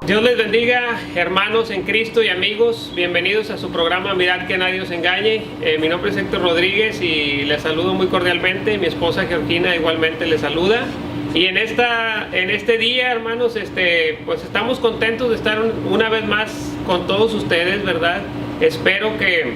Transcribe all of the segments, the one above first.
Dios les bendiga, hermanos en Cristo y amigos. Bienvenidos a su programa Mirad que nadie os engañe. Mi nombre es Héctor Rodríguez y les saludo muy cordialmente. Mi esposa Georgina igualmente les saluda. Y en este día, hermanos, pues estamos contentos de estar una vez más con todos ustedes, ¿verdad? Espero que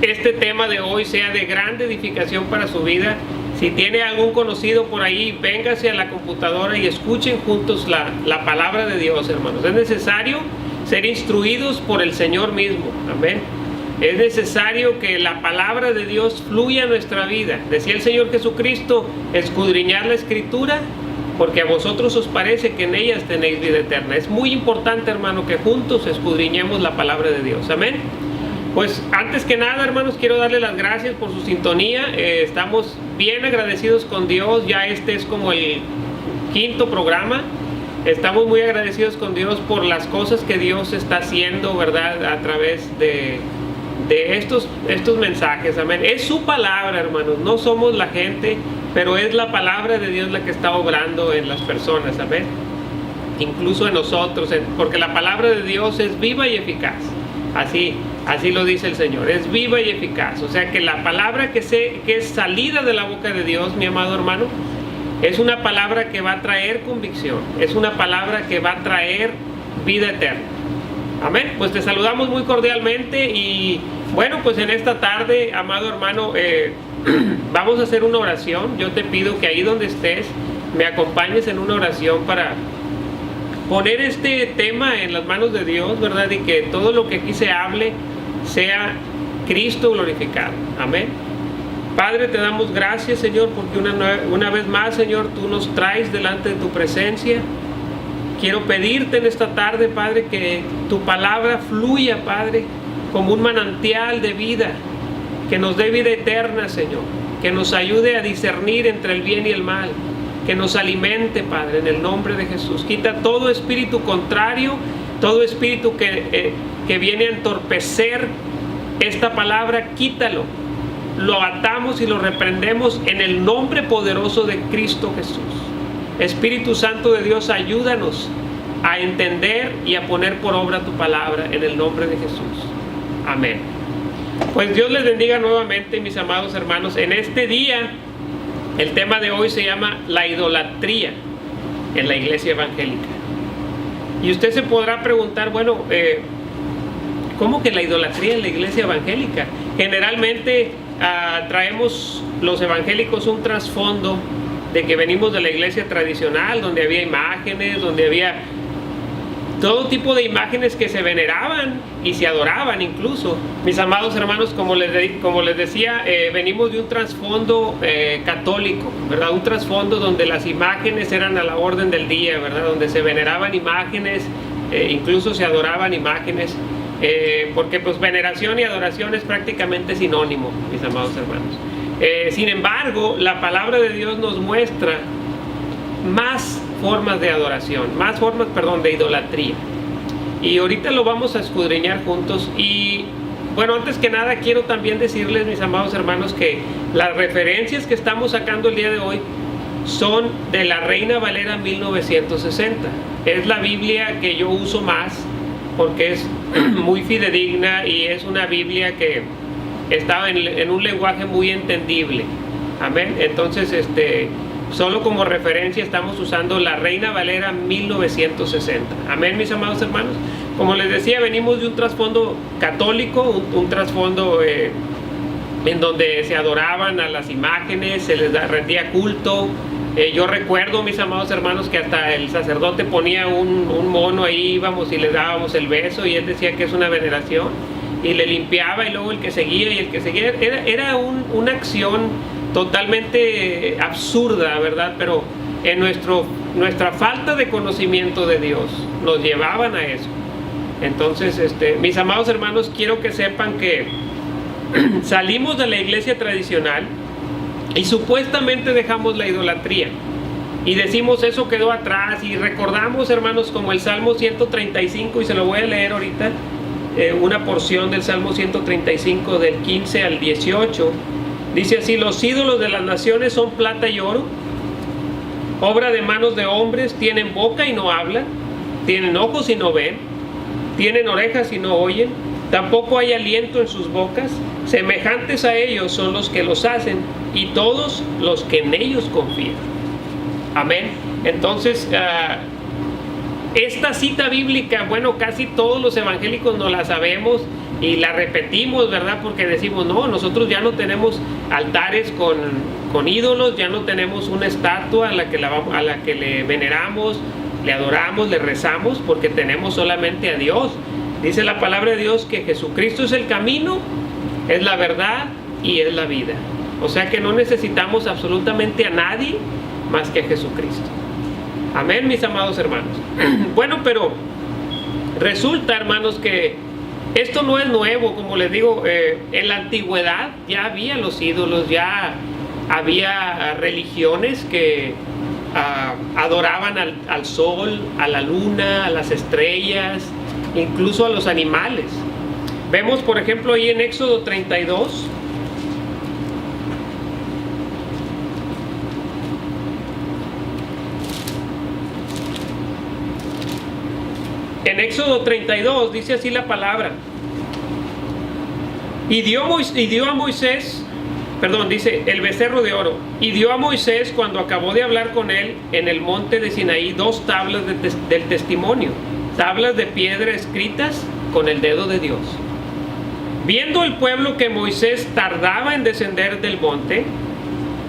este tema de hoy sea de gran edificación para su vida. Si tiene algún conocido por ahí, véngase a la computadora y escuchen juntos la palabra de Dios, hermanos. Es necesario ser instruidos por el Señor mismo. Amén. Es necesario que la palabra de Dios fluya en nuestra vida. Decía el Señor Jesucristo, escudriñar la Escritura, porque a vosotros os parece que en ellas tenéis vida eterna. Es muy importante, hermano, que juntos escudriñemos la palabra de Dios. Amén. Pues antes que nada, hermanos, quiero darle las gracias por su sintonía. Estamos bien agradecidos con Dios. Ya este es como el quinto programa. Estamos muy agradecidos con Dios por las cosas que Dios está haciendo, ¿verdad? A través de estos mensajes. Amén. Es su palabra, hermanos. No somos la gente, pero es la palabra de Dios la que está obrando en las personas. Amén. Incluso en nosotros, porque la palabra de Dios es viva y eficaz. Así lo dice el Señor, es viva y eficaz. O sea que la palabra que es salida de la boca de Dios, mi amado hermano, es una palabra que va a traer convicción, es una palabra que va a traer vida eterna. Amén. Pues te saludamos muy cordialmente y bueno, pues en esta tarde, amado hermano, vamos a hacer una oración. Yo te pido que ahí donde estés me acompañes en una oración para poner este tema en las manos de Dios, ¿verdad? Y que todo lo que aquí se hable sea Cristo glorificado. Amén. Padre, te damos gracias, Señor, porque una vez más, Señor, tú nos traes delante de tu presencia. Quiero pedirte en esta tarde, Padre, que tu palabra fluya, Padre, como un manantial de vida, que nos dé vida eterna, Señor, que nos ayude a discernir entre el bien y el mal, que nos alimente, Padre, en el nombre de Jesús. Quita todo espíritu contrario, todo espíritu que viene a entorpecer esta palabra, quítalo. Lo atamos y lo reprendemos en el nombre poderoso de Cristo Jesús. Espíritu Santo de Dios, ayúdanos a entender y a poner por obra tu palabra en el nombre de Jesús. Amén. Pues Dios les bendiga nuevamente, mis amados hermanos. En este día, el tema de hoy se llama la idolatría en la iglesia evangélica. Y usted se podrá preguntar, bueno, ¿cómo que la idolatría en la iglesia evangélica? Generalmente traemos los evangélicos un trasfondo de que venimos de la iglesia tradicional, donde había imágenes, donde había todo tipo de imágenes que se veneraban y se adoraban incluso. Mis amados hermanos, como les decía, venimos de un trasfondo católico, ¿verdad? Un trasfondo donde las imágenes eran a la orden del día, ¿verdad? Donde se veneraban imágenes, incluso se adoraban imágenes, porque pues veneración y adoración es prácticamente sinónimo, mis amados hermanos. Sin embargo, la palabra de Dios nos muestra más formas de adoración, de idolatría. Y ahorita lo vamos a escudriñar juntos. Y bueno, antes que nada quiero también decirles, mis amados hermanos, que las referencias que estamos sacando el día de hoy son de la Reina Valera 1960. Es la Biblia que yo uso más porque es muy fidedigna y es una Biblia que está en un lenguaje muy entendible. Amén. Entonces, solo como referencia estamos usando la Reina Valera 1960. Amén, mis amados hermanos. Como les decía, venimos de un trasfondo católico, un trasfondo en donde se adoraban a las imágenes, se les rendía culto. Yo recuerdo, mis amados hermanos, que hasta el sacerdote ponía un mono ahí, íbamos y le dábamos el beso y él decía que es una veneración. Y le limpiaba y luego el que seguía y el que seguía. Era una acción totalmente absurda, ¿verdad? Pero en nuestra falta de conocimiento de Dios nos llevaban a eso. Entonces, mis amados hermanos, quiero que sepan que salimos de la iglesia tradicional y supuestamente dejamos la idolatría y decimos eso quedó atrás, y recordamos, hermanos, como el Salmo 135, y se lo voy a leer ahorita. una porción del Salmo 135 del 15 al 18. Dice así: los ídolos de las naciones son plata y oro, obra de manos de hombres, tienen boca y no hablan, tienen ojos y no ven, tienen orejas y no oyen, tampoco hay aliento en sus bocas. Semejantes a ellos son los que los hacen y todos los que en ellos confían. Amén. Entonces, esta cita bíblica, bueno, casi todos los evangélicos no la sabemos y la repetimos, ¿verdad? Porque decimos, no, nosotros ya no tenemos altares con ídolos, ya no tenemos una estatua a la que le veneramos, le adoramos, le rezamos, porque tenemos solamente a Dios. Dice la palabra de Dios que Jesucristo es el camino, es la verdad y es la vida. O sea que no necesitamos absolutamente a nadie más que a Jesucristo. Amén, mis amados hermanos. Bueno, pero resulta, hermanos, que esto no es nuevo. Como les digo, en la antigüedad ya había los ídolos, ya había religiones que adoraban al sol, a la luna, a las estrellas, incluso a los animales. Vemos, por ejemplo, ahí en Éxodo 32. En Éxodo 32 dice así la palabra: dice el becerro de oro, y dio a Moisés, cuando acabó de hablar con él en el monte de Sinaí, 2 tablas del testimonio, tablas de piedra escritas con el dedo de Dios. Viendo el pueblo que Moisés tardaba en descender del monte,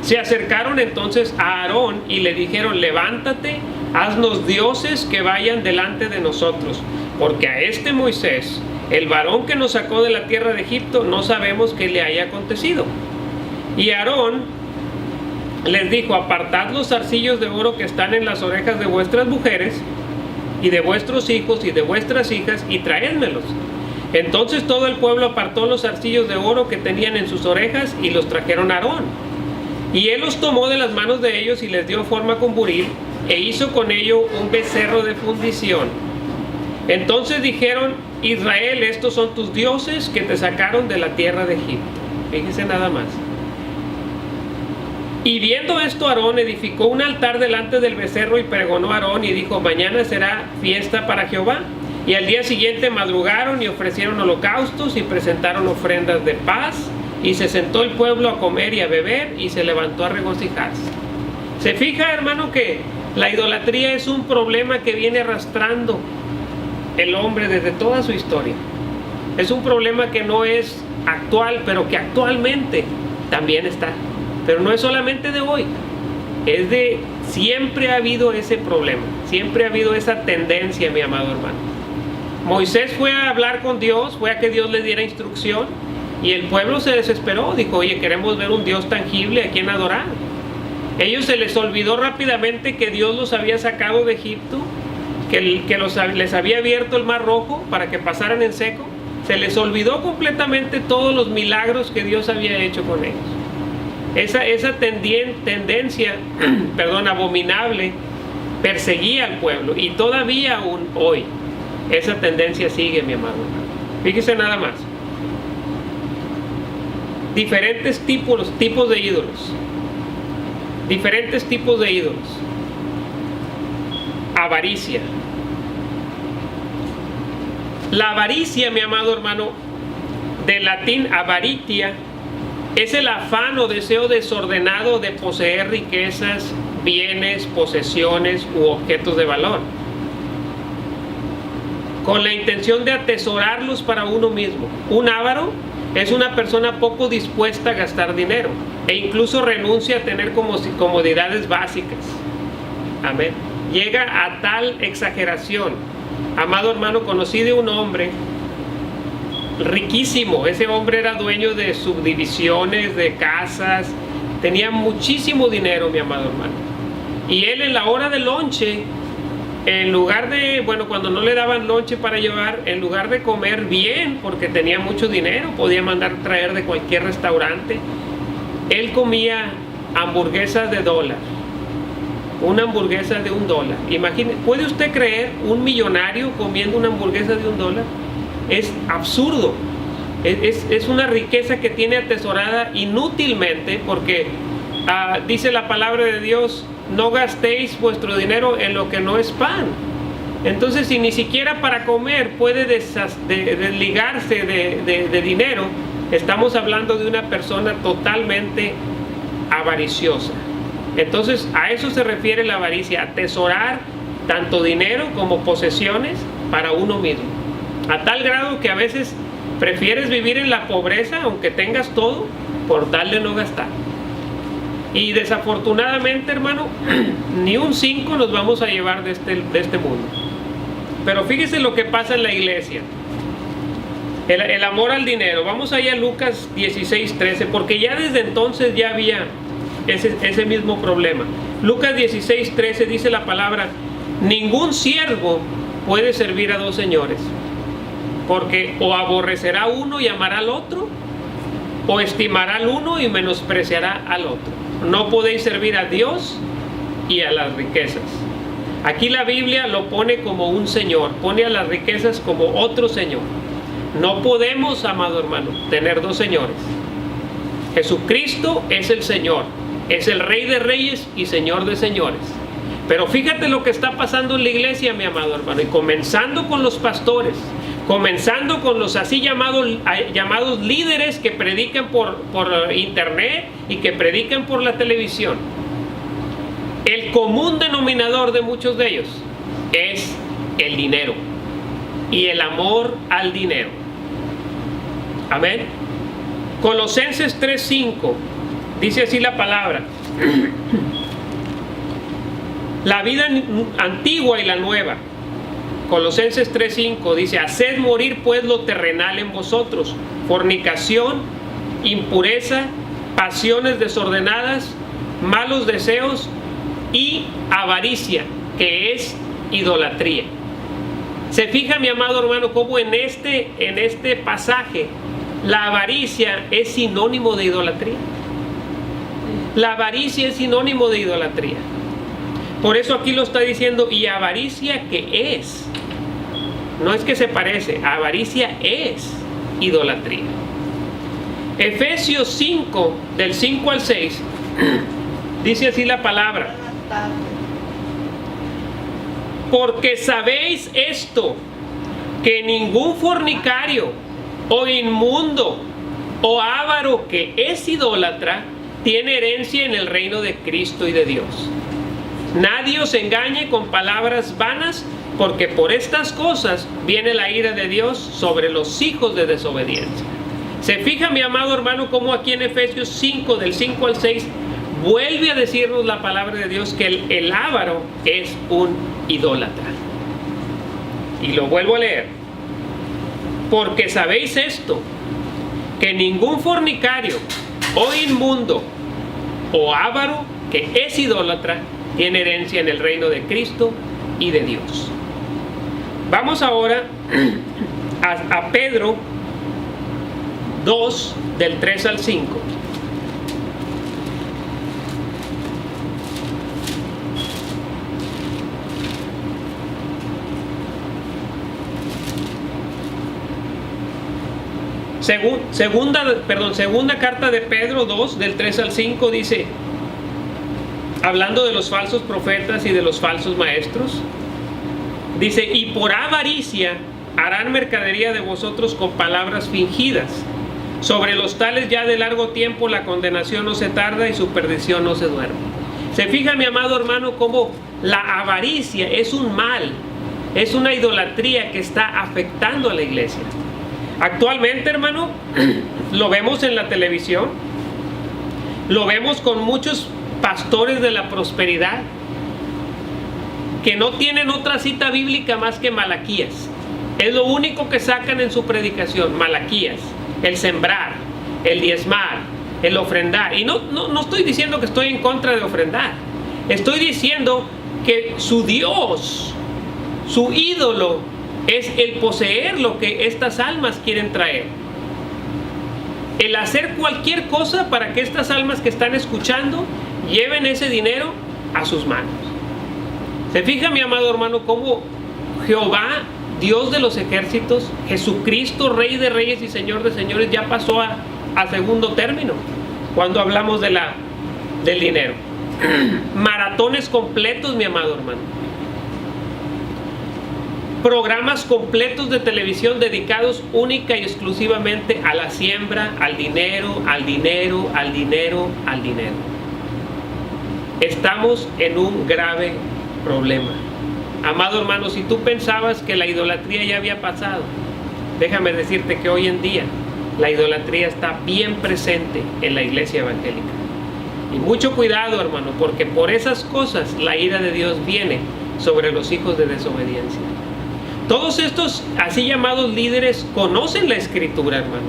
se acercaron entonces a Aarón y le dijeron: levántate, haznos dioses que vayan delante de nosotros, porque a este Moisés, el varón que nos sacó de la tierra de Egipto, no sabemos qué le haya acontecido. Y Aarón les dijo: apartad los zarcillos de oro que están en las orejas de vuestras mujeres y de vuestros hijos y de vuestras hijas, y traédmelos. Entonces todo el pueblo apartó los zarcillos de oro que tenían en sus orejas y los trajeron a Aarón. Y él los tomó de las manos de ellos y les dio forma con buril, e hizo con ello un becerro de fundición. Entonces dijeron: Israel, estos son tus dioses que te sacaron de la tierra de Egipto. Fíjense nada más. Y viendo esto, Aarón edificó un altar delante del becerro y pregonó a Aarón y dijo: mañana será fiesta para Jehová. Y al día siguiente madrugaron y ofrecieron holocaustos y presentaron ofrendas de paz, y se sentó el pueblo a comer y a beber y se levantó a regocijarse. ¿Se fija, hermano, que la idolatría es un problema que viene arrastrando el hombre desde toda su historia? Es un problema que no es actual, pero que actualmente también está. Pero no es solamente de hoy, es de siempre ha habido ese problema, siempre ha habido esa tendencia, mi amado hermano. Moisés fue a hablar con Dios, fue a que Dios le diera instrucción, y el pueblo se desesperó, dijo: oye, queremos ver un Dios tangible a quien adorar. Ellos se les olvidó rápidamente que Dios los había sacado de Egipto, que les había abierto el mar rojo para que pasaran en seco. Se les olvidó completamente todos los milagros que Dios había hecho con ellos. Esa tendencia abominable perseguía al pueblo, y todavía aún hoy esa tendencia sigue, mi amado. Fíjese nada más. Diferentes tipos de ídolos. Diferentes tipos de ídolos. Avaricia. La avaricia, mi amado hermano, del latín avaritia, es el afán o deseo desordenado de poseer riquezas, bienes, posesiones u objetos de valor, con la intención de atesorarlos para uno mismo. Un avaro es una persona poco dispuesta a gastar dinero e incluso renuncia a tener comodidades básicas. Amén. Llega a tal exageración. Amado hermano, conocí de un hombre riquísimo. Ese hombre era dueño de subdivisiones, de casas, tenía muchísimo dinero, mi amado hermano. Y él, en la hora del lonche, en lugar de, cuando no le daban lonche para llevar, en lugar de comer bien, porque tenía mucho dinero, podía mandar traer de cualquier restaurante, él comía hamburguesas de $1. Una hamburguesa de $1. Imagine, ¿puede usted creer un millonario comiendo una hamburguesa de $1? es absurdo. Es una riqueza que tiene atesorada inútilmente, porque dice la palabra de Dios: no gastéis vuestro dinero en lo que no es pan. Entonces, si ni siquiera para comer puede desligarse de dinero, estamos hablando de una persona totalmente avariciosa. Entonces, a eso se refiere la avaricia: atesorar tanto dinero como posesiones para uno mismo, a tal grado que a veces prefieres vivir en la pobreza, aunque tengas todo, por tal de no gastar. Y desafortunadamente, hermano, ni un 5 nos vamos a llevar de este mundo. Pero fíjese lo que pasa en la iglesia. El amor al dinero. Vamos allá a Lucas 16:13, porque ya desde entonces ya había ese mismo problema. Lucas 16:13 dice la palabra: ningún siervo puede servir a dos señores, porque o aborrecerá uno y amará al otro, o estimará al uno y menospreciará al otro. No podéis servir a Dios y a las riquezas. Aquí la Biblia lo pone como un señor, pone a las riquezas como otro señor. No podemos, amado hermano, tener dos señores. Jesucristo es el Señor, es el Rey de Reyes y Señor de Señores. Pero fíjate lo que está pasando en la iglesia, mi amado hermano, y comenzando con los pastores, comenzando con los así llamados líderes que predican por internet y que predican por la televisión. El común denominador de muchos de ellos es el dinero y el amor al dinero. Amén. Colosenses 3:5 dice así la palabra: la vida antigua y la nueva. Colosenses 3:5 dice: haced morir pues lo terrenal en vosotros: fornicación, impureza, pasiones desordenadas, malos deseos y avaricia, que es idolatría. Se fija, mi amado hermano, cómo en este pasaje la avaricia es sinónimo de idolatría. La avaricia es sinónimo de idolatría. Por eso aquí lo está diciendo: y avaricia, que es. No es que se parece, avaricia es idolatría. Efesios 5, del 5 al 6, dice así la palabra: porque sabéis esto, que ningún fornicario, o inmundo, o avaro, que es idólatra, tiene herencia en el reino de Cristo y de Dios. Nadie os engañe con palabras vanas, porque por estas cosas viene la ira de Dios sobre los hijos de desobediencia. Se fija, mi amado hermano, cómo aquí en Efesios 5, del 5 al 6, vuelve a decirnos la palabra de Dios que el avaro es un idólatra. Y lo vuelvo a leer: porque sabéis esto, que ningún fornicario, o inmundo, o avaro, que es idólatra, tiene herencia en el reino de Cristo y de Dios. Vamos ahora a Pedro 2, del 3 al 5. Segunda carta de Pedro 2, del 3 al 5, dice, hablando de los falsos profetas y de los falsos maestros, dice: y por avaricia harán mercadería de vosotros con palabras fingidas. Sobre los tales ya de largo tiempo la condenación no se tarda y su perdición no se duerme. Se fija, mi amado hermano, cómo la avaricia es un mal, es una idolatría que está afectando a la iglesia. Actualmente, hermano, lo vemos en la televisión, lo vemos con muchos pastores de la prosperidad que no tienen otra cita bíblica más que Malaquías. Es lo único que sacan en su predicación: Malaquías, el sembrar, el diezmar, el ofrendar. Y no estoy diciendo que estoy en contra de ofrendar. Estoy diciendo que su Dios, su ídolo, es el poseer lo que estas almas quieren traer. El hacer cualquier cosa para que estas almas que están escuchando lleven ese dinero a sus manos. Se fija, mi amado hermano, cómo Jehová, Dios de los ejércitos, Jesucristo, Rey de reyes y Señor de señores, ya pasó a segundo término cuando hablamos del dinero. Maratones completos, mi amado hermano. Programas completos de televisión dedicados única y exclusivamente a la siembra, al dinero, al dinero, al dinero, al dinero. Estamos en un grave problema. Amado hermano, si tú pensabas que la idolatría ya había pasado, déjame decirte que hoy en día la idolatría está bien presente en la iglesia evangélica. Y mucho cuidado, hermano, porque por esas cosas la ira de Dios viene sobre los hijos de desobediencia. Todos estos así llamados líderes conocen la escritura, hermano.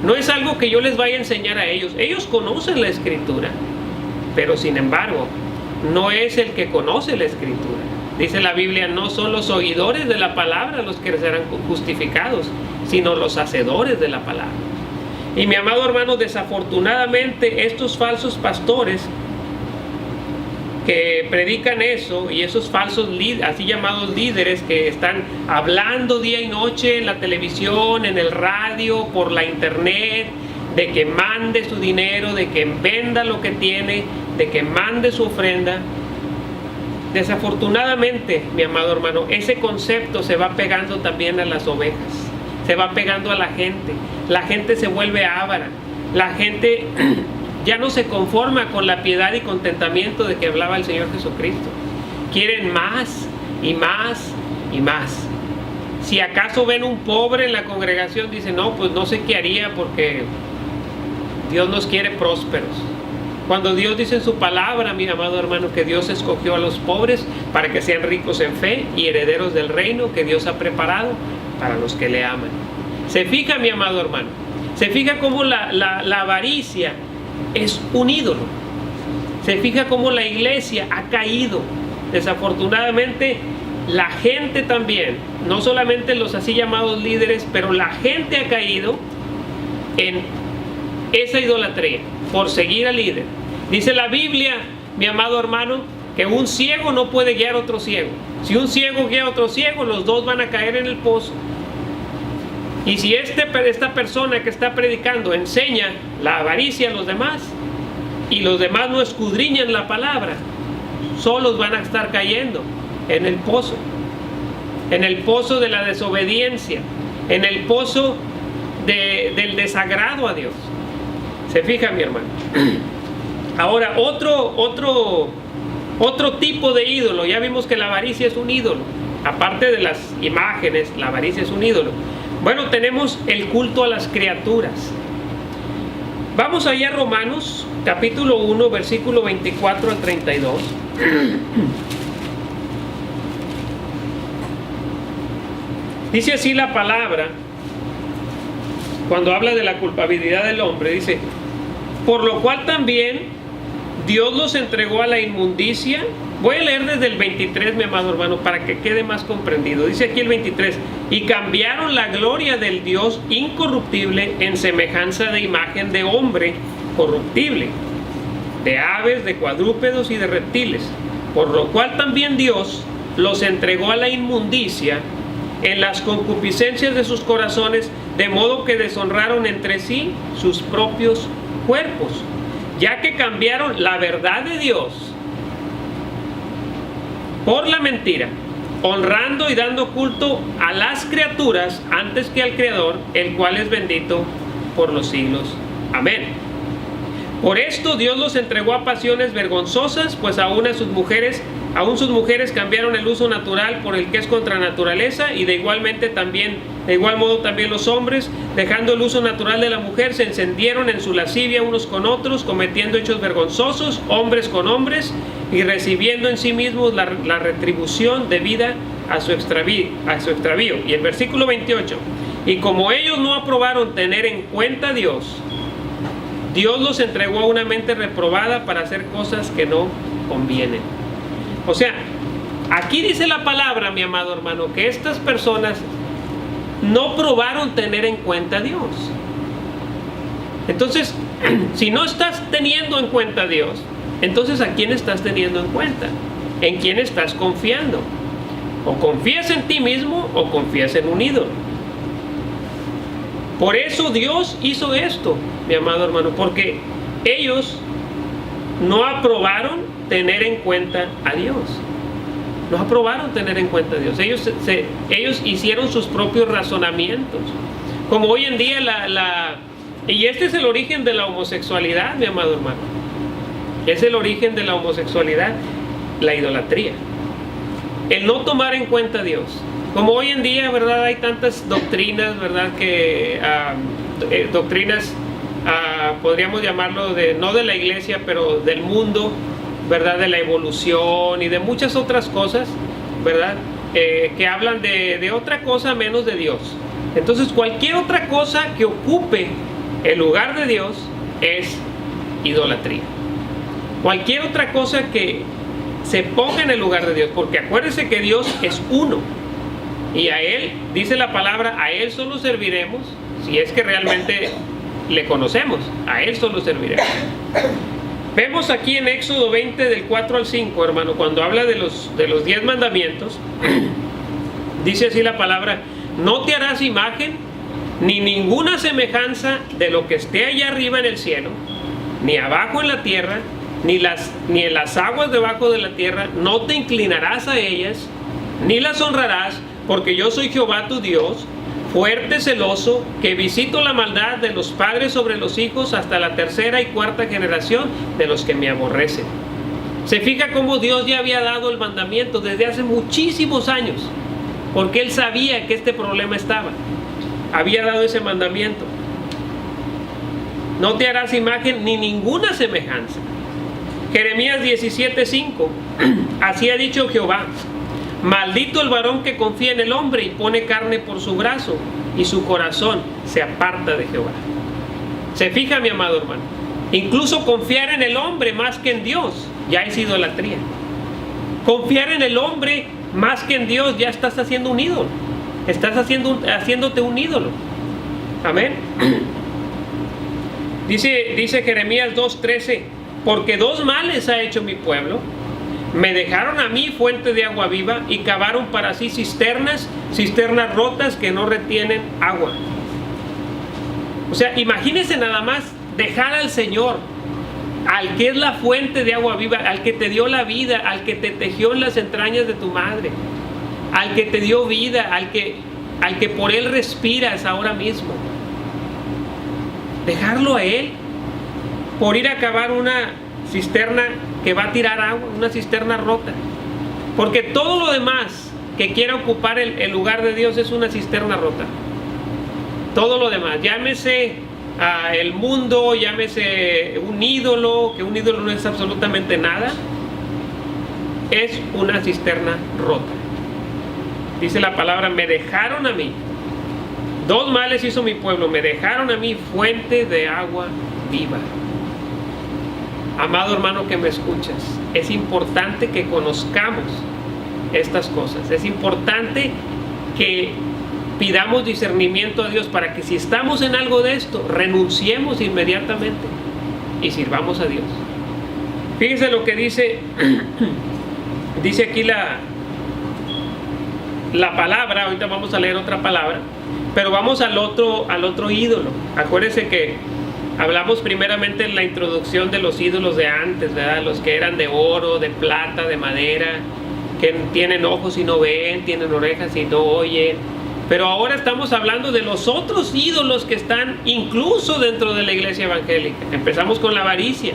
No es algo que yo les vaya a enseñar a ellos. Ellos conocen la escritura, pero sin embargo, no es el que conoce la escritura. Dice la Biblia, no son los oidores de la palabra los que serán justificados, sino los hacedores de la palabra. Y mi amado hermano, desafortunadamente estos falsos pastores que predican eso, y esos falsos así llamados líderes que están hablando día y noche en la televisión, en el radio, por la internet, de que mande su dinero, de que venda lo que tiene, de que mande su ofrenda. Desafortunadamente, mi amado hermano, ese concepto se va pegando también a las ovejas, se va pegando a la gente se vuelve avara, la gente ya no se conforma con la piedad y contentamiento de que hablaba el Señor Jesucristo. Quieren más y más y más. Si acaso ven un pobre en la congregación, dicen, no, pues no sé qué haría porque Dios nos quiere prósperos. Cuando Dios dice en su palabra, mi amado hermano, que Dios escogió a los pobres para que sean ricos en fe y herederos del reino que Dios ha preparado para los que le aman. Se fija, mi amado hermano, se fija cómo la avaricia es un ídolo. Se fija cómo la iglesia ha caído. Desafortunadamente, la gente también, no solamente los así llamados líderes, pero la gente ha caído en esa idolatría por seguir al líder. Dice la Biblia, mi amado hermano, que un ciego no puede guiar a otro ciego. Si un ciego guía a otro ciego, los dos van a caer en el pozo. Y si esta persona que está predicando enseña la avaricia a los demás, y los demás no escudriñan la palabra, solos van a estar cayendo en el pozo de la desobediencia, en el pozo del desagrado a Dios. Se fija, mi hermano. Ahora, otro tipo de ídolo. Ya vimos que la avaricia es un ídolo. Aparte de las imágenes, la avaricia es un ídolo. Bueno, tenemos el culto a las criaturas. Vamos allá a Romanos, capítulo 1, versículo 24 al 32. Dice así la palabra, cuando habla de la culpabilidad del hombre, dice, por lo cual también Dios los entregó a la inmundicia. Voy a leer desde el 23, mi amado hermano, para que quede más comprendido. Dice aquí el 23, y cambiaron la gloria del Dios incorruptible en semejanza de imagen de hombre corruptible, de aves, de cuadrúpedos y de reptiles, por lo cual también Dios los entregó a la inmundicia en las concupiscencias de sus corazones, de modo que deshonraron entre sí sus propios cuerpos, ya que cambiaron la verdad de Dios por la mentira, honrando y dando culto a las criaturas antes que al Creador, el cual es bendito por los siglos. Amén. Por esto Dios los entregó a pasiones vergonzosas, pues aún sus mujeres cambiaron el uso natural por el que es contra naturaleza, y de igual modo también los hombres, dejando el uso natural de la mujer, se encendieron en su lascivia unos con otros, cometiendo hechos vergonzosos, hombres con hombres, y recibiendo en sí mismos la retribución debida a su extravío. Y el versículo 28, y como ellos no aprobaron tener en cuenta a Dios, Dios los entregó a una mente reprobada para hacer cosas que no convienen. O sea, aquí dice la palabra, mi amado hermano, que estas personas no probaron tener en cuenta a Dios. Entonces, si no estás teniendo en cuenta a Dios, entonces ¿a quién estás teniendo en cuenta? ¿En quién estás confiando? O confías en ti mismo o confías en un ídolo. Por eso Dios hizo esto, mi amado hermano, porque ellos no aprobaron tener en cuenta a Dios. No aprobaron tener en cuenta a Dios. Ellos hicieron sus propios razonamientos. Como hoy en día y este es el origen de la homosexualidad, mi amado hermano. Es el origen de la homosexualidad, la idolatría. El no tomar en cuenta a Dios. Como hoy en día, ¿verdad? Hay tantas doctrinas, ¿verdad? Que doctrinas, podríamos llamarlo, no de la iglesia, pero del mundo, ¿verdad? De la evolución y de muchas otras cosas, ¿verdad? Que hablan de otra cosa menos de Dios. Entonces, cualquier otra cosa que ocupe el lugar de Dios es idolatría. Cualquier otra cosa que se ponga en el lugar de Dios, porque acuérdense que Dios es uno. Y a Él, dice la palabra, a Él solo serviremos si es que realmente le conocemos. A Él solo serviremos. Vemos aquí en Éxodo 20 del 4 al 5, hermano, cuando habla de los 10 mandamientos, dice así la palabra: no te harás imagen ni ninguna semejanza de lo que esté allá arriba en el cielo, ni abajo en la tierra, ni en las aguas debajo de la tierra. No te inclinarás a ellas, ni las honrarás, porque yo soy Jehová tu Dios, fuerte, celoso, que visito la maldad de los padres sobre los hijos hasta la tercera y cuarta generación de los que me aborrecen. Se fija cómo Dios ya había dado el mandamiento desde hace muchísimos años, porque Él sabía que este problema estaba. Había dado ese mandamiento. No te harás imagen ni ninguna semejanza. Jeremías 17:5. Así ha dicho Jehová: maldito el varón que confía en el hombre y pone carne por su brazo, y su corazón se aparta de Jehová. Se fija, mi amado hermano, incluso confiar en el hombre más que en Dios ya es idolatría. Confiar en el hombre más que en Dios, ya estás haciendo un ídolo. Estás haciéndote un ídolo. Amén. Dice Jeremías 2:13: porque dos males ha hecho mi pueblo. Me dejaron a mí fuente de agua viva y cavaron para sí cisternas rotas que no retienen agua. O sea, imagínense nada más dejar al Señor, al que es la fuente de agua viva, al que te dio la vida, al que te tejió en las entrañas de tu madre, al que te dio vida, al que por Él respiras ahora mismo. Dejarlo a Él por ir a cavar una cisterna que va a tirar agua, una cisterna rota. Porque todo lo demás que quiera ocupar el lugar de Dios es una cisterna rota. Todo lo demás, llámese el mundo, llámese un ídolo, que un ídolo no es absolutamente nada, es una cisterna rota. Dice la palabra: me dejaron a mí. Dos males hizo mi pueblo: me dejaron a mí fuente de agua viva. Amado hermano que me escuchas, es importante que conozcamos estas cosas. Es importante que pidamos discernimiento a Dios para que si estamos en algo de esto, renunciemos inmediatamente y sirvamos a Dios. Fíjense lo que dice aquí la palabra. Ahorita vamos a leer otra palabra, pero vamos al otro ídolo. Acuérdense que hablamos primeramente en la introducción de los ídolos de antes, ¿verdad? Los que eran de oro, de plata, de madera, que tienen ojos y no ven, tienen orejas y no oyen. Pero ahora estamos hablando de los otros ídolos que están incluso dentro de la iglesia evangélica. Empezamos con la avaricia.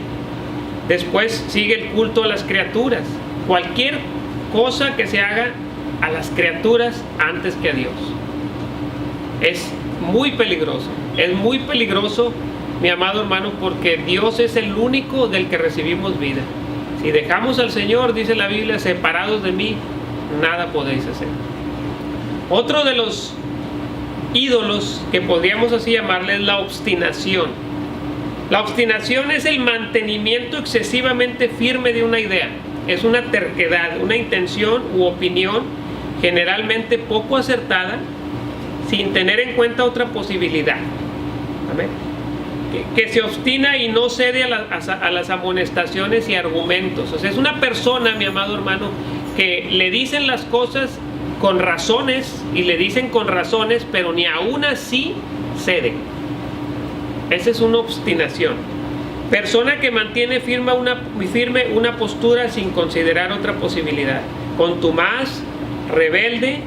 Después sigue el culto a las criaturas. Cualquier cosa que se haga a las criaturas antes que a Dios. Es muy peligroso. Es muy peligroso, mi amado hermano, porque Dios es el único del que recibimos vida. Si dejamos al Señor, dice la Biblia, separados de mí, nada podéis hacer. Otro de los ídolos que podríamos así llamarle es la obstinación. La obstinación es el mantenimiento excesivamente firme de una idea. Es una terquedad, una intención u opinión generalmente poco acertada, sin tener en cuenta otra posibilidad. Amén. Que se obstina y no cede a las amonestaciones y argumentos. O sea, es una persona, mi amado hermano, que le dicen las cosas con razones, y le dicen con razones, pero ni aún así cede. Esa es una obstinación. Persona que mantiene firme una postura sin considerar otra posibilidad. Contumaz, rebelde,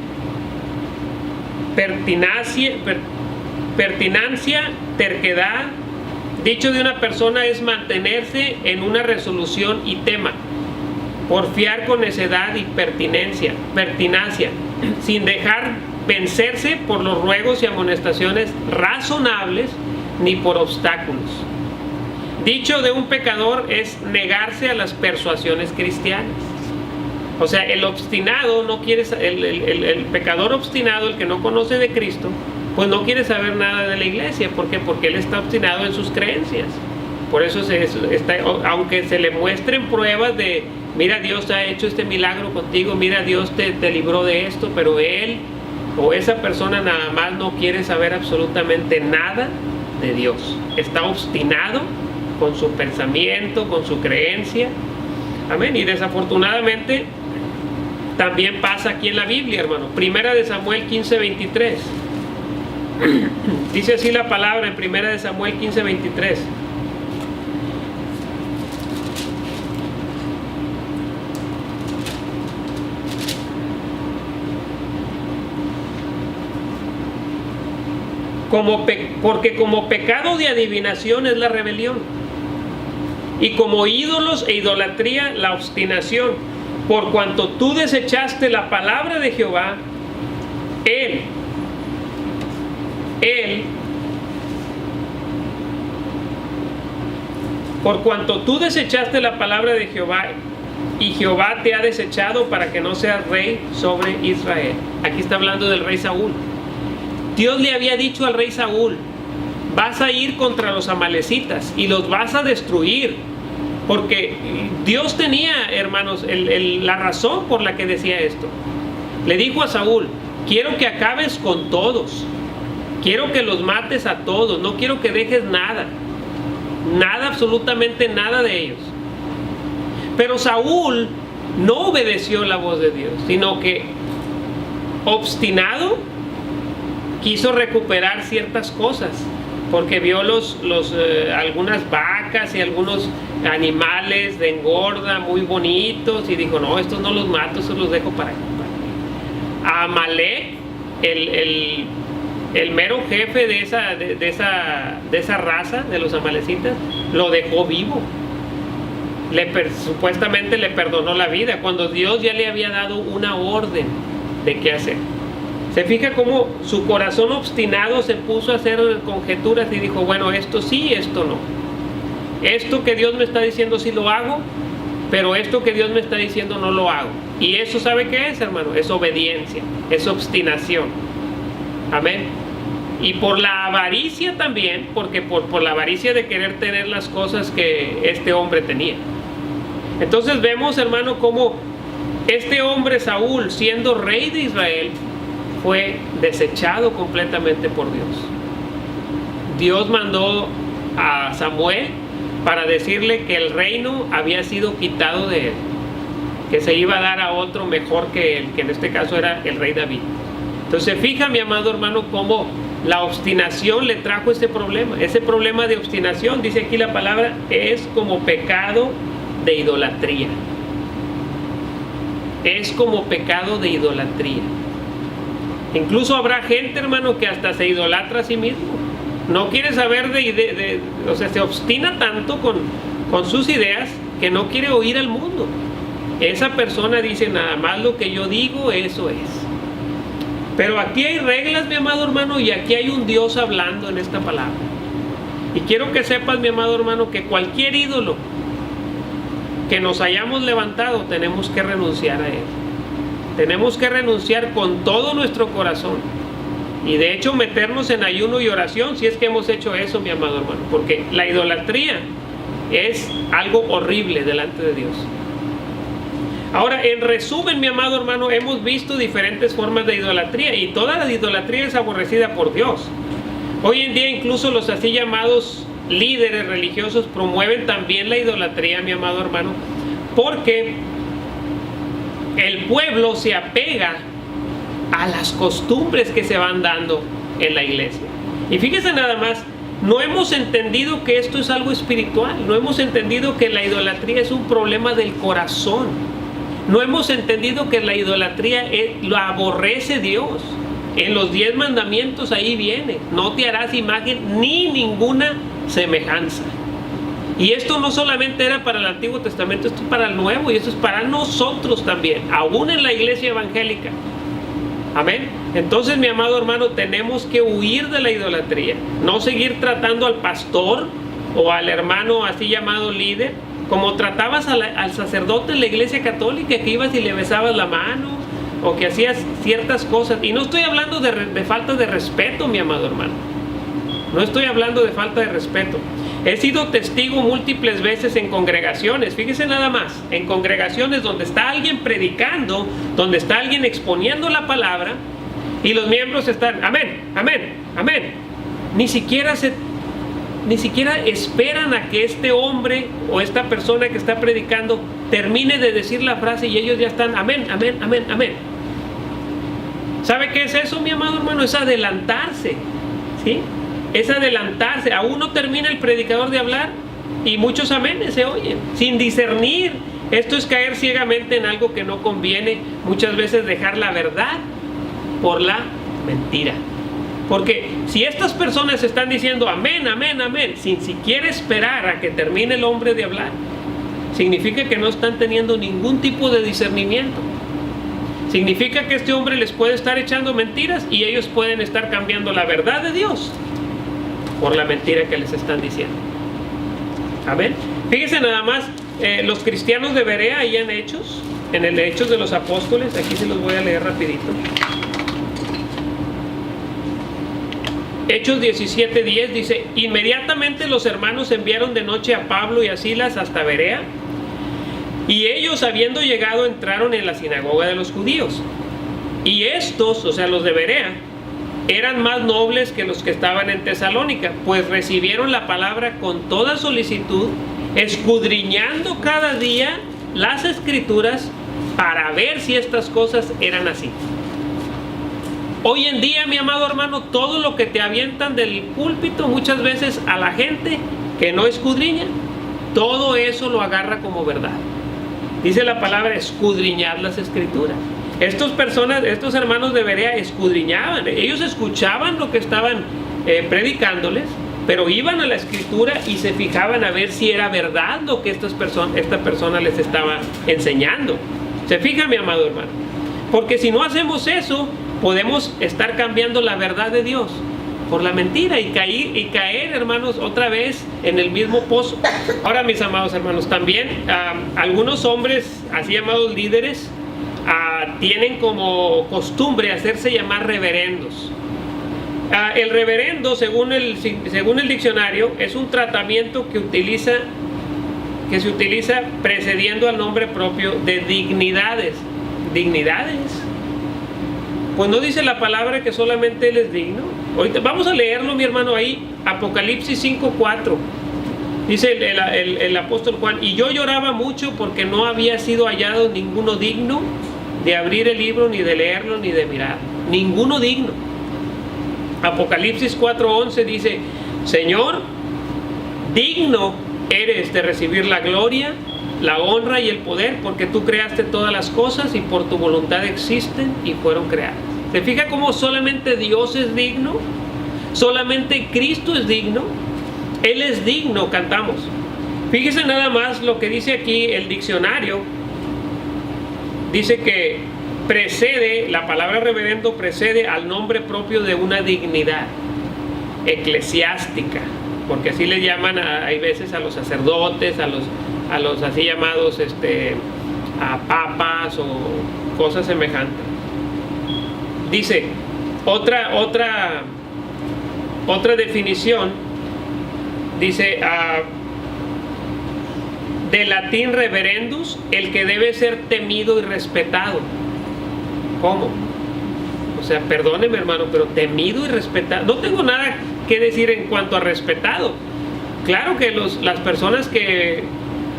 pertinacia, terquedad. Dicho de una persona es mantenerse en una resolución y tema, porfiar con necedad y pertinacia, sin dejar vencerse por los ruegos y amonestaciones razonables ni por obstáculos. Dicho de un pecador es negarse a las persuasiones cristianas. O sea, el obstinado no quiere, el pecador obstinado, el que no conoce de Cristo, pues no quiere saber nada de la iglesia. ¿Por qué? Porque él está obstinado en sus creencias. Por eso aunque se le muestren pruebas de, mira, Dios ha hecho este milagro contigo, mira, Dios te libró de esto, pero él o esa persona nada más no quiere saber absolutamente nada de Dios. Está obstinado con su pensamiento, con su creencia. Amén. Y desafortunadamente también pasa aquí en la Biblia, hermano. Primera de Samuel 15:23. Dice así la palabra en Primera de Samuel 15:23. Porque como pecado de adivinación es la rebelión, y como ídolos e idolatría la obstinación. Por cuanto tú desechaste la palabra de Jehová, por cuanto tú desechaste la palabra de Jehová, y Jehová te ha desechado para que no seas rey sobre Israel. Aquí está hablando del rey Saúl. Dios le había dicho al rey Saúl, vas a ir contra los amalecitas y los vas a destruir. Porque Dios tenía, hermanos, la razón por la que decía esto. Le dijo a Saúl, quiero que acabes con todos. Quiero que los mates a todos. No quiero que dejes nada. Nada, absolutamente nada de ellos. Pero Saúl no obedeció la voz de Dios, sino que, obstinado, quiso recuperar ciertas cosas. Porque vio algunas vacas y algunos animales de engorda muy bonitos y dijo, no, estos no los mato, estos los dejo para a Amalek, el mero jefe de esa raza de los amalecitas, lo dejó vivo. Supuestamente le perdonó la vida cuando Dios ya le había dado una orden de qué hacer. Se fija cómo su corazón obstinado se puso a hacer conjeturas y dijo, bueno, esto sí, esto no. Esto que Dios me está diciendo sí lo hago, pero esto que Dios me está diciendo no lo hago. Y eso, ¿sabe qué es, hermano? Es obediencia, es obstinación. Amén. Y por la avaricia también, porque por la avaricia de querer tener las cosas que este hombre tenía. Entonces vemos, hermano, cómo este hombre Saúl, siendo rey de Israel, fue desechado completamente por Dios. Dios mandó a Samuel para decirle que el reino había sido quitado de él, que se iba a dar a otro mejor que él, que en este caso era el rey David. Entonces fija, mi amado hermano, cómo la obstinación le trajo ese problema. Ese problema de obstinación, dice aquí la palabra, es como pecado de idolatría. Es como pecado de idolatría. Incluso habrá gente, hermano, que hasta se idolatra a sí mismo. No quiere saber o sea, se obstina tanto con sus ideas que no quiere oír al mundo. Esa persona dice, nada más lo que yo digo, eso es. Pero aquí hay reglas, mi amado hermano, y aquí hay un Dios hablando en esta palabra. Y quiero que sepas, mi amado hermano, que cualquier ídolo que nos hayamos levantado, tenemos que renunciar a él. Tenemos que renunciar con todo nuestro corazón. Y de hecho meternos en ayuno y oración, si es que hemos hecho eso, mi amado hermano. Porque la idolatría es algo horrible delante de Dios. Ahora, en resumen, mi amado hermano, hemos visto diferentes formas de idolatría. Y toda la idolatría es aborrecida por Dios. Hoy en día incluso los así llamados líderes religiosos promueven también la idolatría, mi amado hermano. Porque el pueblo se apega a las costumbres que se van dando en la iglesia. Y fíjese nada más, no hemos entendido que esto es algo espiritual, no hemos entendido que la idolatría es un problema del corazón, no hemos entendido que la idolatría lo aborrece Dios. En los 10 mandamientos ahí viene: no te harás imagen ni ninguna semejanza. Y esto no solamente era para el Antiguo Testamento, esto es para el Nuevo, y esto es para nosotros también, aún en la iglesia evangélica. Amén. Entonces, mi amado hermano, tenemos que huir de la idolatría, no seguir tratando al pastor o al hermano así llamado líder como tratabas al sacerdote en la iglesia católica, que ibas y le besabas la mano o que hacías ciertas cosas. Y no estoy hablando de falta de respeto, mi amado hermano, no estoy hablando de falta de respeto. He sido testigo múltiples veces en congregaciones, fíjese nada más, en congregaciones donde está alguien predicando, donde está alguien exponiendo la palabra, y los miembros están, amén, amén, amén. Ni siquiera esperan a que este hombre o esta persona que está predicando termine de decir la frase y ellos ya están, amén, amén, amén, amén. ¿Sabe qué es eso, mi amado hermano? Es adelantarse, ¿sí? Es adelantarse. Aún no termina el predicador de hablar y muchos amenes se oyen sin discernir. Esto es caer ciegamente en algo que no conviene. Muchas veces dejar la verdad por la mentira. Porque si estas personas están diciendo amén, amén, amén, sin siquiera esperar a que termine el hombre de hablar, significa que no están teniendo ningún tipo de discernimiento. Significa que este hombre les puede estar echando mentiras y ellos pueden estar cambiando la verdad de Dios por la mentira que les están diciendo. Amén. Fíjense nada más, los cristianos de Berea, ahí en el Hechos de los Apóstoles, aquí se los voy a leer rapidito. Hechos 17:10 dice: inmediatamente los hermanos enviaron de noche a Pablo y a Silas hasta Berea, y ellos, habiendo llegado, entraron en la sinagoga de los judíos. Y estos, o sea los de Berea, eran más nobles que los que estaban en Tesalónica, pues recibieron la palabra con toda solicitud, escudriñando cada día las escrituras para ver si estas cosas eran así. Hoy en día, mi amado hermano, todo lo que te avientan del púlpito, muchas veces a la gente que no escudriña, todo eso lo agarra como verdad. Dice la palabra escudriñar las escrituras. Estos hermanos de Berea escudriñaban, ellos escuchaban lo que estaban predicándoles, pero iban a la escritura y se fijaban a ver si era verdad lo que esta persona les estaba enseñando. ¿Se fija, mi amado hermano? Porque si no hacemos eso, podemos estar cambiando la verdad de Dios por la mentira y caer, hermanos, otra vez en el mismo pozo. Ahora, mis amados hermanos, también algunos hombres, así llamados líderes, tienen como costumbre hacerse llamar reverendos. El reverendo, según el diccionario, es un tratamiento que se utiliza precediendo al nombre propio de dignidades. ¿Dignidades? Pues no dice la palabra que solamente Él es digno. Ahorita vamos a leerlo, mi hermano, ahí, Apocalipsis 5:4. Dice el apóstol Juan: y yo lloraba mucho porque no había sido hallado ninguno digno de abrir el libro, ni de leerlo, ni de mirar. Ninguno digno. Apocalipsis 4:11 dice: Señor, digno eres de recibir la gloria, la honra y el poder, porque tú creaste todas las cosas y por tu voluntad existen y fueron creadas. ¿Se fija cómo solamente Dios es digno? Solamente Cristo es digno. Él es digno, cantamos. Fíjese nada más lo que dice aquí el diccionario. Dice que la palabra reverendo precede al nombre propio de una dignidad eclesiástica, porque así le llaman hay veces a los sacerdotes, a los así llamados a papas o cosas semejantes. Dice otra definición, dice de latín reverendus, el que debe ser temido y respetado. ¿Cómo? O sea, perdóneme, hermano, pero temido y respetado. No tengo nada que decir en cuanto a respetado. Claro que las personas que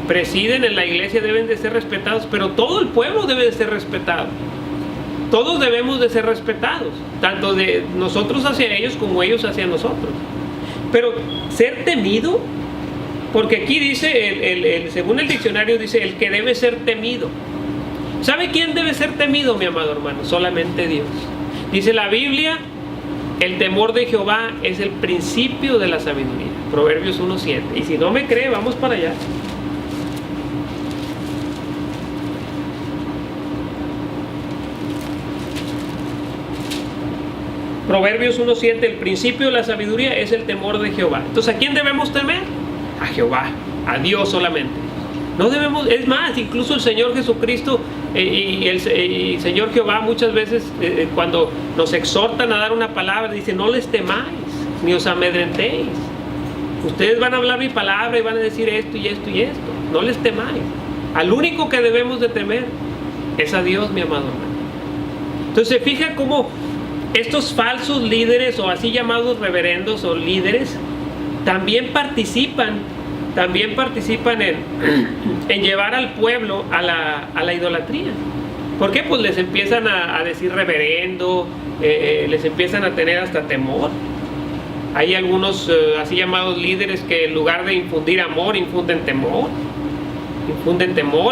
presiden en la iglesia deben de ser respetados, pero todo el pueblo debe de ser respetado. Todos debemos de ser respetados, tanto de nosotros hacia ellos como ellos hacia nosotros. Pero ser temido, porque aquí dice, según el diccionario dice, el que debe ser temido. ¿Sabe quién debe ser temido, mi amado hermano? Solamente Dios. Dice la Biblia, el temor de Jehová es el principio de la sabiduría. Proverbios 1:7. Y si no me cree, vamos para allá. Proverbios 1:7, el principio de la sabiduría es el temor de Jehová. Entonces, ¿a quién debemos temer? A Jehová, a Dios solamente. No debemos, es más, incluso el Señor Jesucristo y el Señor Jehová muchas veces cuando nos exhortan a dar una palabra, dice, no les temáis, ni os amedrentéis. Ustedes van a hablar mi palabra y van a decir esto y esto y esto. No les temáis. Al único que debemos de temer es a Dios, mi amado hermano. Entonces, fija cómo estos falsos líderes o así llamados reverendos o líderes también participan en llevar al pueblo a la idolatría. ¿Por qué? Pues les empiezan a decir reverendo, les empiezan a tener hasta temor. Hay algunos así llamados líderes que en lugar de infundir amor, infunden temor.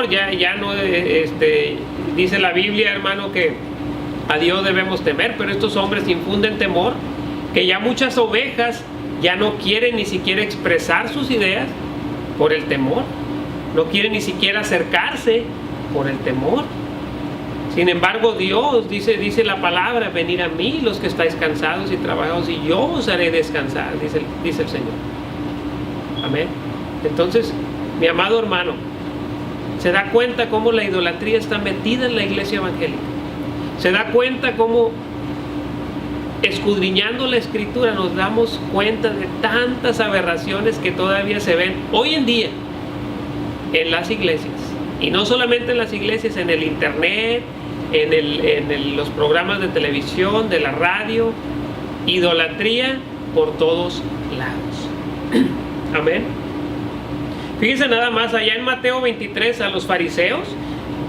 Ya no, dice la Biblia, hermano, que a Dios debemos temer, pero estos hombres infunden temor, que ya muchas ovejas ya no quieren ni siquiera expresar sus ideas por el temor, no quieren ni siquiera acercarse por el temor. Sin embargo, Dios dice la palabra, venid a mí los que estáis cansados y trabajados y yo os haré descansar, dice el Señor. Amén. Entonces, mi amado hermano, se da cuenta cómo la idolatría está metida en la iglesia evangélica. Se da cuenta cómo, escudriñando la Escritura, nos damos cuenta de tantas aberraciones que todavía se ven hoy en día en las iglesias. Y no solamente en las iglesias, en el internet, en los programas de televisión, de la radio. Idolatría por todos lados. Amén. Fíjense nada más, allá en Mateo 23, a los fariseos,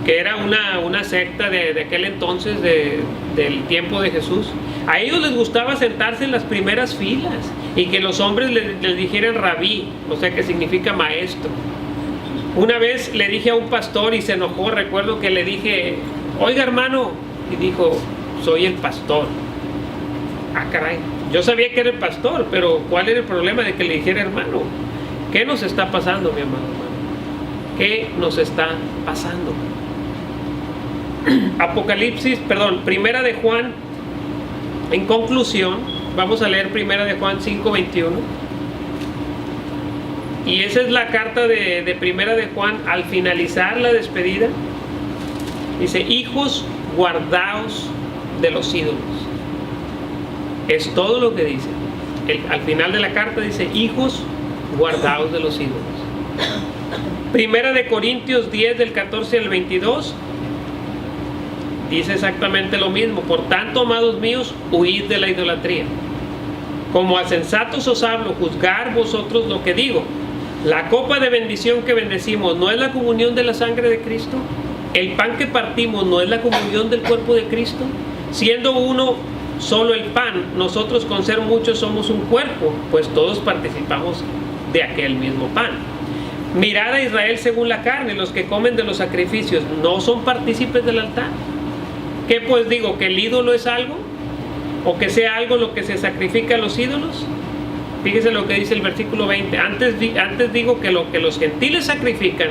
que era una secta de aquel entonces, del tiempo de Jesús. A ellos les gustaba sentarse en las primeras filas y que los hombres les dijeran rabí, o sea que significa maestro. Una vez le dije a un pastor y se enojó, recuerdo que le dije, oiga hermano, y dijo, soy el pastor. Ah, caray, yo sabía que era el pastor, pero ¿cuál era el problema de que le dijera hermano? ¿Qué nos está pasando, mi amado hermano? ¿Qué nos está pasando? Primera de Juan, en conclusión, vamos a leer Primera de Juan 5:21. Y esa es la carta de Primera de Juan al finalizar la despedida. Dice, hijos, guardaos de los ídolos. Es todo lo que dice. Al final de la carta dice, hijos, guardaos de los ídolos. Primera de Corintios 10, del 14 al 22. Dice exactamente lo mismo. Por tanto, amados míos, huid de la idolatría. Como a sensatos os hablo, juzgar vosotros lo que digo. La copa de bendición que bendecimos, ¿no es la comunión de la sangre de Cristo? El pan que partimos, ¿no es la comunión del cuerpo de Cristo? Siendo uno solo el pan, nosotros con ser muchos somos un cuerpo, pues todos participamos de aquel mismo pan. Mirad a Israel según la carne, los que comen de los sacrificios, ¿no son partícipes del altar? ¿Qué pues digo? ¿Que el ídolo es algo? ¿O que sea algo lo que se sacrifica a los ídolos? Fíjese lo que dice el versículo 20. Antes digo que lo que los gentiles sacrifican,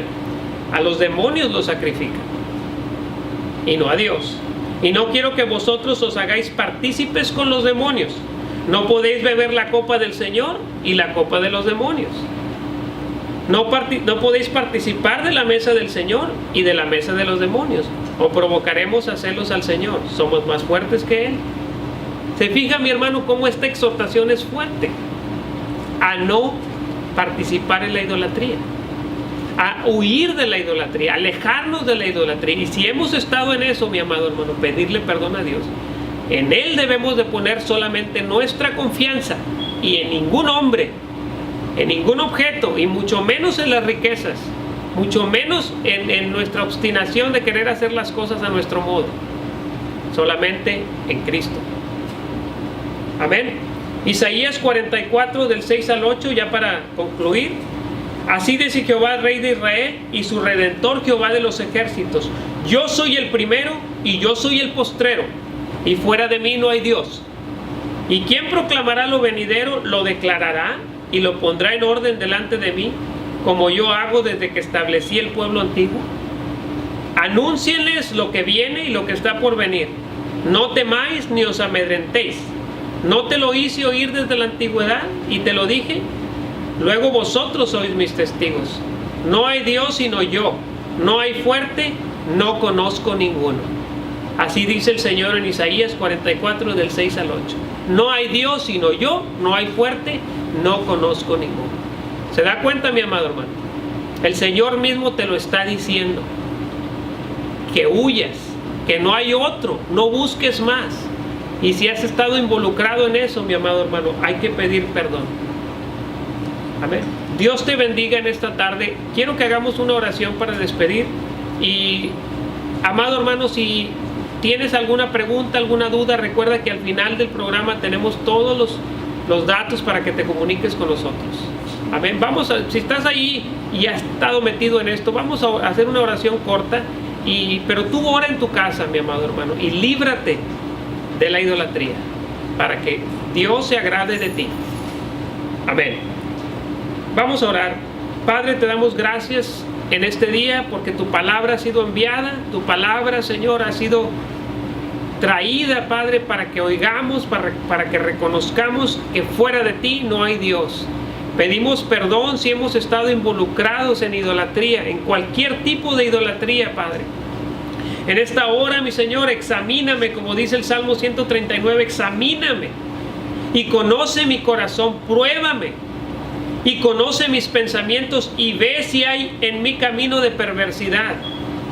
a los demonios los sacrifican, y no a Dios. Y no quiero que vosotros os hagáis partícipes con los demonios. No podéis beber la copa del Señor y la copa de los demonios. No podéis participar de la mesa del Señor y de la mesa de los demonios, o provocaremos a celos al Señor. Somos más fuertes que Él. ¿Se fija, mi hermano, cómo esta exhortación es fuerte? A no participar en la idolatría, a huir de la idolatría, alejarnos de la idolatría. Y si hemos estado en eso, mi amado hermano, pedirle perdón a Dios. En Él debemos de poner solamente nuestra confianza, y en ningún hombre, en ningún objeto, y mucho menos en las riquezas, mucho menos en nuestra obstinación de querer hacer las cosas a nuestro modo. solamente en Cristo. Amén. Isaías 44 del 6 al 8, ya para concluir. Así dice Jehová, Rey de Israel, y su Redentor, Jehová de los ejércitos: yo soy el primero y yo soy el postrero, y fuera de mí no hay Dios. ¿Y quién proclamará lo venidero? Lo declarará y lo pondrá en orden delante de mí, como yo hago desde que establecí el pueblo antiguo. Anúncienles lo que viene y lo que está por venir. No temáis ni os amedrentéis. ¿No te lo hice oír desde la antigüedad y te lo dije? Luego vosotros sois mis testigos. No hay Dios sino yo. No hay fuerte, no conozco ninguno. Así dice el Señor en Isaías 44 del 6 al 8. No hay Dios sino yo. No hay fuerte, no conozco ninguno. ¿Se da cuenta, mi amado hermano? El Señor mismo te lo está diciendo. Que huyas, que no hay otro, no busques más. Y si has estado involucrado en eso, mi amado hermano, hay que pedir perdón. Amén. Dios te bendiga en esta tarde. Quiero que hagamos una oración para despedir. Y, amado hermano, si tienes alguna pregunta, alguna duda, recuerda que al final del programa tenemos todos los datos para que te comuniques con nosotros. Amén. Si estás ahí y has estado metido en esto, vamos a hacer una oración corta. Pero tú ora en tu casa, mi amado hermano, y líbrate de la idolatría, para que Dios se agrade de ti. Amén. Vamos a orar. Padre, te damos gracias en este día porque tu palabra ha sido enviada, tu palabra, Señor, ha sido traída, Padre, para que oigamos, para que reconozcamos que fuera de ti no hay Dios. Pedimos perdón si hemos estado involucrados en idolatría, en cualquier tipo de idolatría, Padre. En esta hora, mi Señor, examíname, como dice el Salmo 139, examíname y conoce mi corazón, pruébame y conoce mis pensamientos y ve si hay en mi camino de perversidad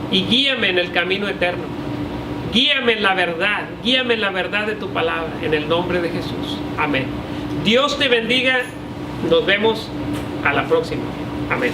y guíame en el camino eterno. Guíame en la verdad de tu palabra, en el nombre de Jesús. Amén. Dios te bendiga. Nos vemos a la próxima. Amén.